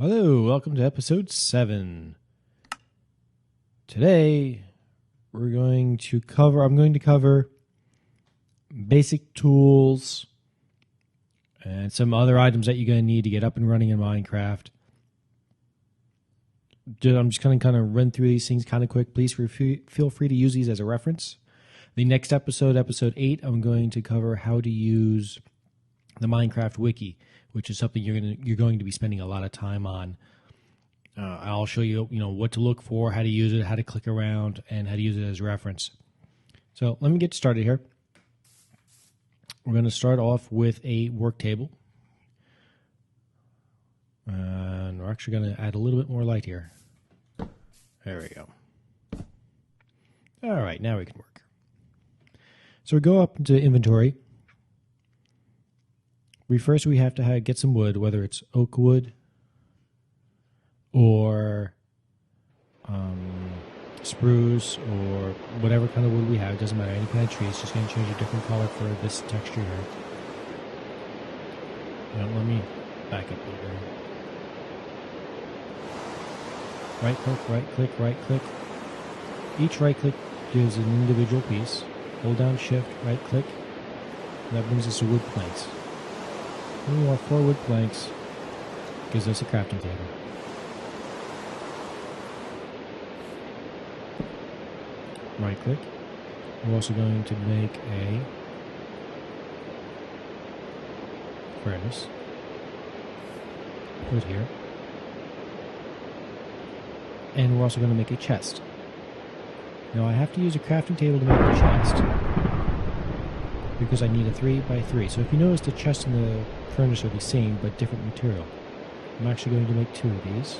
Hello, welcome to episode 7. Today, I'm going to cover basic tools and some other items that you're going to need to get up and running in Minecraft. I'm just going to kind of run through these things kind of quick. Please feel free to use these as a reference. The next episode, episode 8, I'm going to cover how to use the Minecraft wiki, which is something you're going to be spending a lot of time on. I'll show you, what to look for, how to use it, how to click around, and how to use it as a reference. So let me get started here. We're going to start off with a work table. And we're actually going to add a little bit more light here. There we go. All right, now we can work. So we go up into inventory. First we have to get some wood, whether it's oak wood or spruce or whatever kind of wood we have. It doesn't matter, any kind of tree. It's just going to change a different color for this texture here. Now let me back up a little bit. Right click, right click, right click. Each right click gives an individual piece. Hold down shift, right click, and that brings us to wood planks. And we want 4 wood planks, gives us a crafting table. Right click. We're also going to make a furnace. Put it here. And we're also going to make a chest. Now I have to use a crafting table to make the chest, because I need a 3x3. So if you notice, the chest and the furnace are the same but different material. I'm actually going to make 2 of these.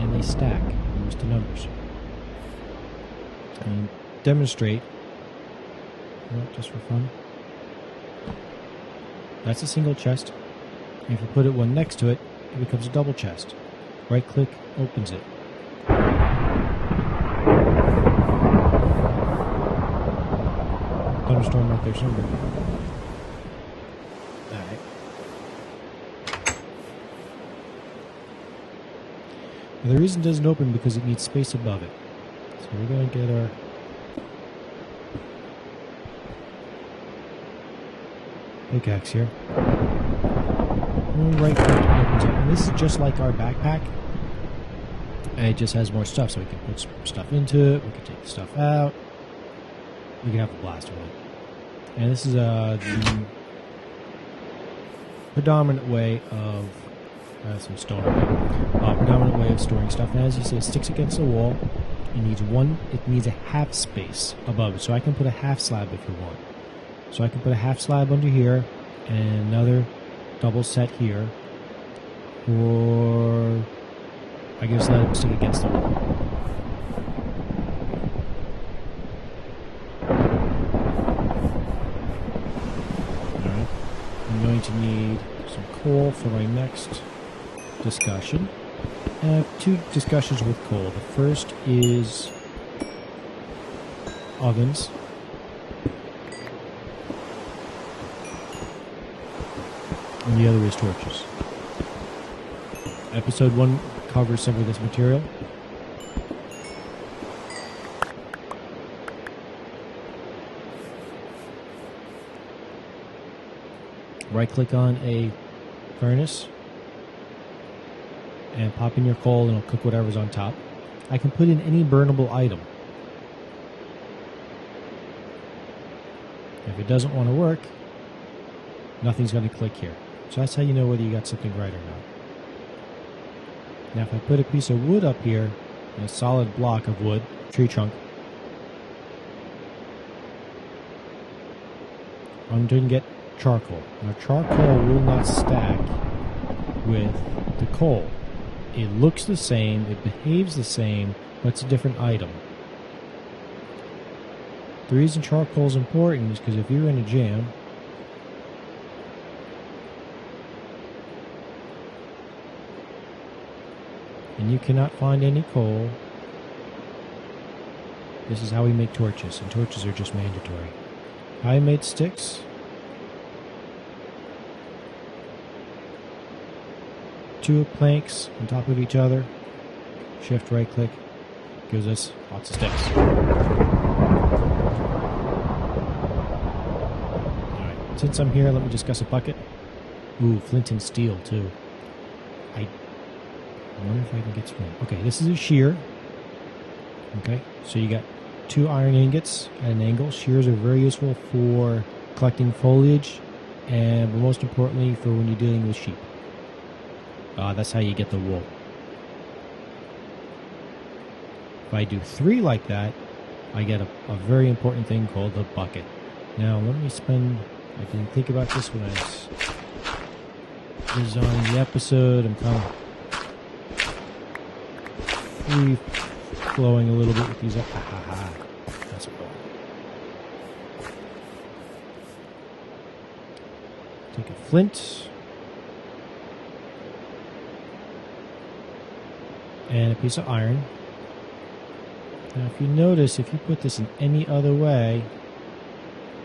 And they stack, use the numbers. And demonstrate, just for fun. That's a single chest. And if you put one next to it, it becomes a double chest. Right click opens it. Thunderstorm right there somewhere. Alright. The reason it doesn't open because it needs space above it. So we're going to get our pickaxe here. And right click opens up. And this is just like our backpack. And it just has more stuff, so we can put stuff into it, we can take stuff out. We can have a blaster with it. And this is the predominant way of some stone. Predominant way of storing stuff. And as you see, it sticks against the wall. It needs a half space above it. So I can put a half slab if you want. So I can put a half slab under here and another double set here. Or I can just let it stick against the wall. I'm going to need some coal for my next discussion. I have 2 discussions with coal. The first is ovens. And the other is torches. Episode 1 covers some of this material. Right click on a furnace and pop in your coal and it'll cook whatever's on top. I can put in any burnable item. If it doesn't want to work, nothing's going to click here. So that's how you know whether you got something right or not. Now if I put a piece of wood up here, a solid block of wood, tree trunk, I'm going to get charcoal. Now charcoal will not stack with the coal. It looks the same, it behaves the same, but it's a different item. The reason charcoal is important is because if you're in a jam, and you cannot find any coal, this is how we make torches, and torches are just mandatory. I made sticks. 2 planks on top of each other. Shift right click gives us lots of sticks. Alright, since I'm here, let me discuss a bucket. Ooh, Flint and Steel too. I wonder if I can get some. Okay, this is a shear. Okay, so you got 2 iron ingots at an angle. Shears are very useful for collecting foliage, and most importantly for when you're dealing with sheep. That's how you get the wool. If I do 3 like that, I get a very important thing called the bucket. Now let me I didn't think about this when I was designing the episode. I'm kind of flowing a little bit with these. That's cool. Take a flint and a piece of iron. Now if you notice, if you put this in any other way,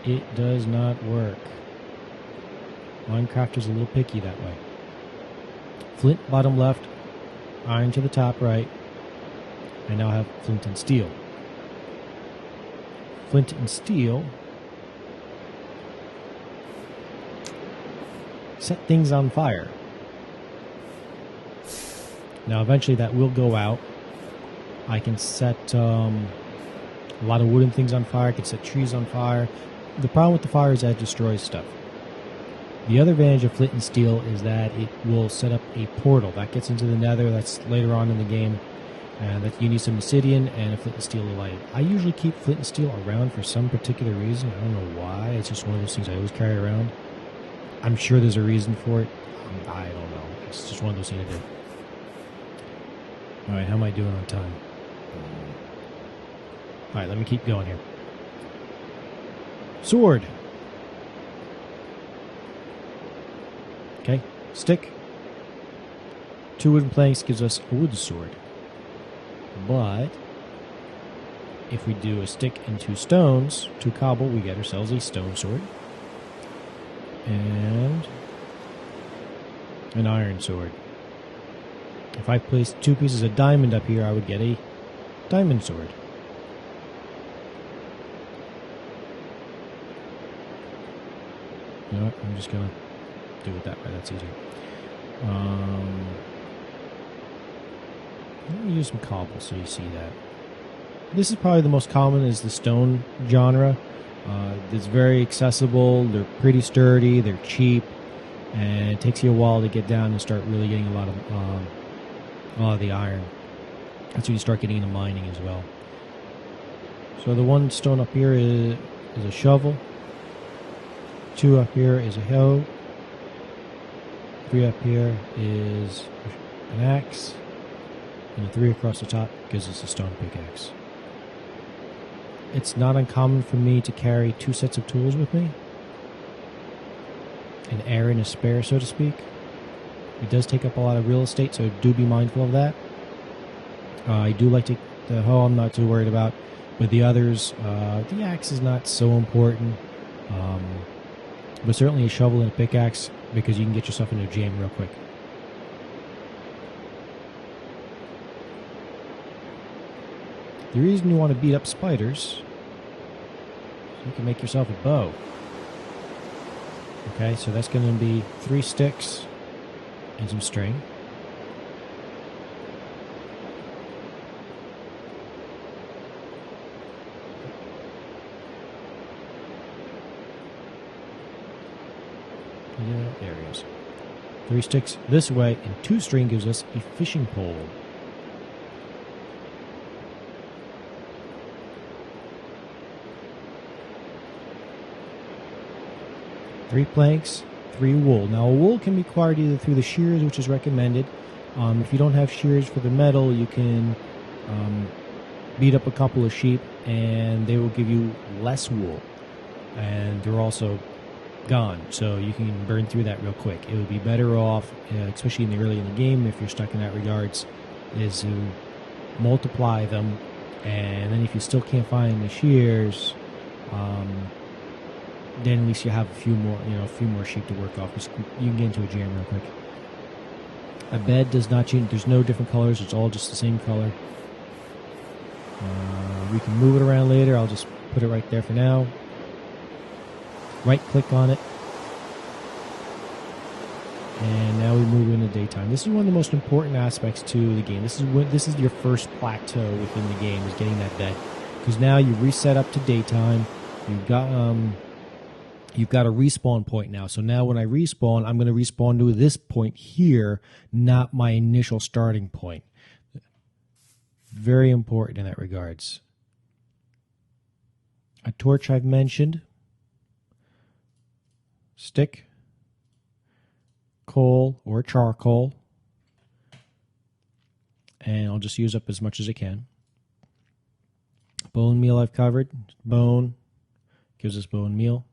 it does not work. Minecraft is a little picky that way. Flint bottom left, iron to the top right. I now have flint and steel. Flint and steel set things on fire. Now eventually that will go out. I can set a lot of wooden things on fire. I can set trees on fire. The problem with the fire is that it destroys stuff. The other advantage of flint and steel is that it will set up a portal that gets into the nether. That's later on in the game. That you need some obsidian and a flint and steel to light it. I usually keep flint and steel around for some particular reason. I don't know why. It's just one of those things I always carry around. I'm sure there's a reason for it. I don't know. It's just one of those things I do. Alright, how am I doing on time? Alright, let me keep going here. Sword. Okay, stick. 2 wooden planks gives us a wood sword. But if we do a stick and 2 stones, 2 cobble, we get ourselves a stone sword. And an iron sword. If I placed 2 pieces of diamond up here, I would get a diamond sword. You know what? I'm just going to do it that way. That's easier. Let me use some cobble so you see that. This is probably the most common, is the stone genre. It's very accessible. They're pretty sturdy. They're cheap. And it takes you a while to get down and start really getting a lot of the iron. That's when you start getting into mining as well. So the 1 stone up here is a shovel. 2 up here is a hoe. 3 up here is an axe. And a 3 across the top gives us a stone pickaxe. It's not uncommon for me to carry 2 sets of tools with me. An heir and a spare, so to speak. It does take up a lot of real estate, so do be mindful of that. I do like the hoe, I'm not too worried about. But the others, the axe is not so important. But certainly a shovel and a pickaxe, because you can get yourself into a jam real quick. The reason you want to beat up spiders, so you can make yourself a bow. Okay, so that's going to be 3 sticks and some string. Yeah, there it is. 3 sticks this way, and 2 string gives us a fishing pole. Three planks, 3 wool. Now, wool can be acquired either through the shears, which is recommended. If you don't have shears for the metal, you can beat up a couple of sheep, and they will give you less wool. And they're also gone, so you can burn through that real quick. It would be better off, especially early in the game, if you're stuck in that regards, is to multiply them, and then if you still can't find the shears, then at least you have a few more sheep to work off. You can get into a jam real quick. A bed does not change. There's no different colors. It's all just the same color. We can move it around later. I'll just put it right there for now. Right click on it. And now we move into daytime. This is one of the most important aspects to the game. This is your first plateau within the game, is getting that bed. Because now you reset up to daytime. You've got a respawn point now. So now when I respawn, I'm going to respawn to this point here, not my initial starting point. Very important in that regards. A torch I've mentioned. Stick. Coal or charcoal. And I'll just use up as much as I can. Bone meal I've covered. Bone gives us bone meal.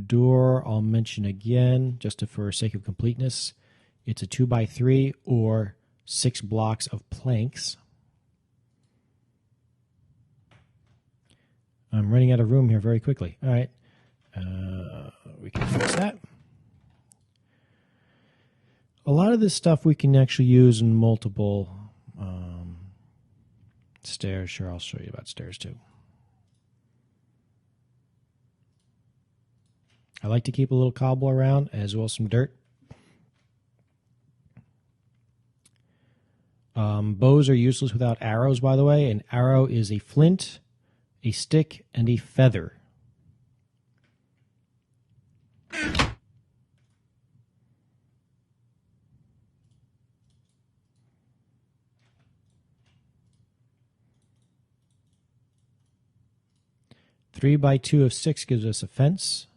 Door I'll mention again, just for sake of completeness. It's a 2x3 or 6 blocks of planks. I'm running out of room here very quickly. All right. We can fix that. A lot of this stuff we can actually use in multiple stairs. Sure, I'll show you about stairs too. I like to keep a little cobble around, as well as some dirt. Bows are useless without arrows, by the way. An arrow is a flint, a stick, and a feather. Three by 2 of 6 gives us a fence.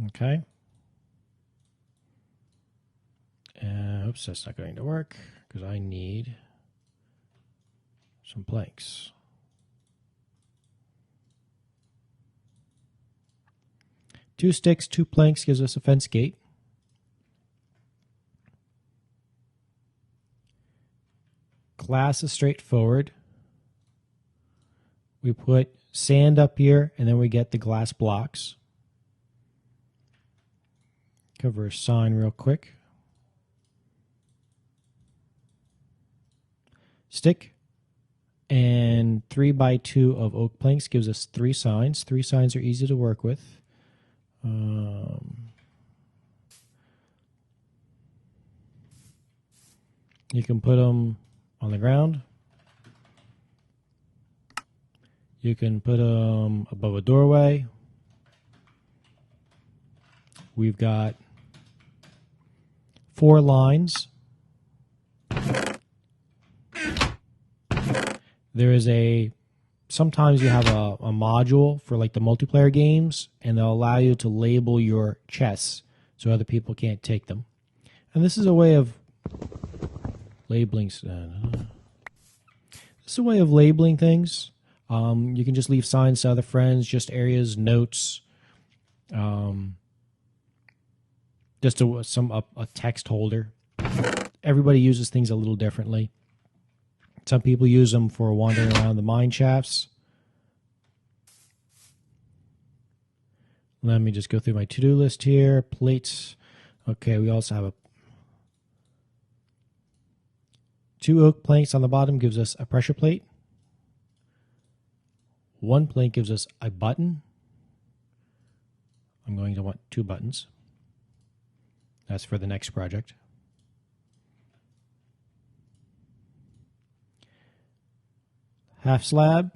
Okay. Oops, that's not going to work because I need some planks. Two sticks, 2 planks gives us a fence gate. Glass is straightforward. We put sand up here, and then we get the glass blocks. Cover a sign real quick. Stick and 3 by 2 of oak planks gives us 3 signs. 3 signs are easy to work with. You can put them on the ground. You can put them above a doorway. We've got 4 lines. There is sometimes you have a module for like the multiplayer games, and they'll allow you to label your chests so other people can't take them. And this is a way of labeling. This is a way of labeling things. You can just leave signs to other friends, just areas, notes, just a text holder. Everybody uses things a little differently. Some people use them for wandering around the mine shafts. Let me just go through my to-do list here. Plates. Okay, we also have 2 oak planks on the bottom gives us a pressure plate. 1 plank gives us a button. I'm going to want 2 buttons. That's for the next project. Half slab.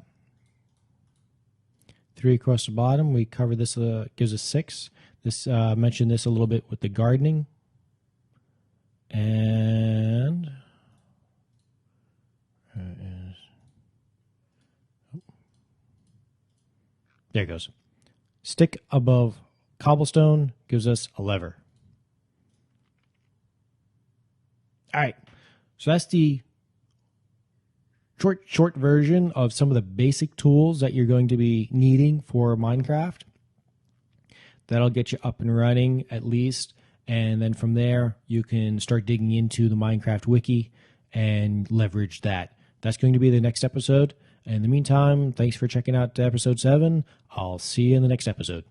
3 across the bottom. We cover this, gives us 6. This mentioned this a little bit with the gardening. And there it goes. Stick above cobblestone gives us a lever. All right, so that's the short version of some of the basic tools that you're going to be needing for Minecraft. That'll get you up and running at least, and then from there you can start digging into the Minecraft wiki and leverage that. That's going to be the next episode. In the meantime, thanks for checking out episode 7. I'll see you in the next episode.